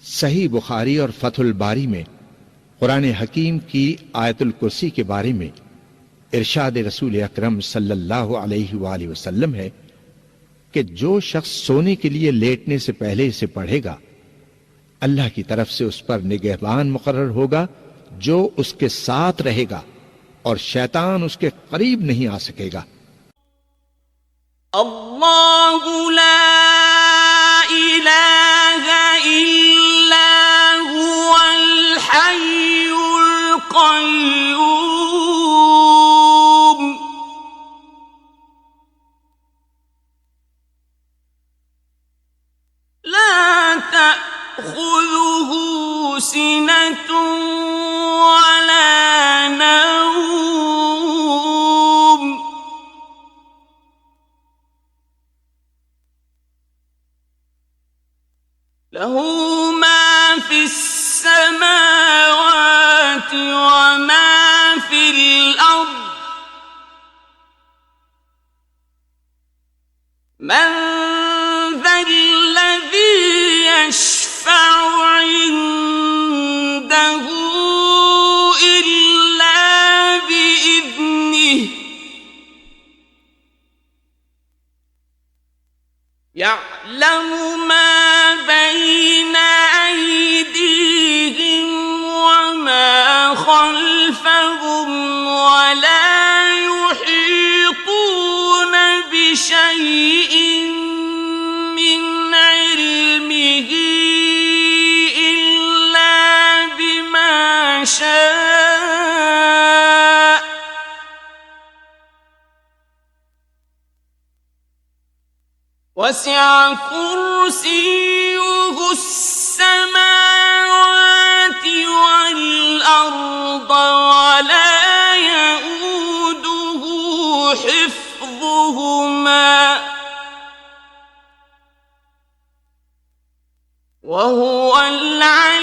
सही बुखारी और फतहुल बारी में कुरान हकीम की आयतुल कुर्सी के बारे में इरशाद रसूल अकरम सल्लल्लाहु अलैहि वसल्लम है कि जो शख्स सोने के लिए लेटने से पहले इसे पढ़ेगा, अल्लाह की तरफ से उस पर निगहबान मुकर्रर होगा जो उसके साथ रहेगा और शैतान उसके करीब नहीं आ सकेगा। अल्लाहु ला इलाहा इल्ला हुवल हय्युल क़य्यूम ला तअख़ुज़ुहु सिनतुन वला नौम लहू मा फिस्समावाति व मा फिल अर्द मन ज़ल्लज़ी यशफ़अु इंदहु इल्ला बिइज़्निहि यअलमु मा بين أيديهم وما خلفهم ولا يحيطون بشيء من علمه إلا بما شاء وسع كرسيه السماوات والأرض ولا يؤوده حفظهما وهو العلي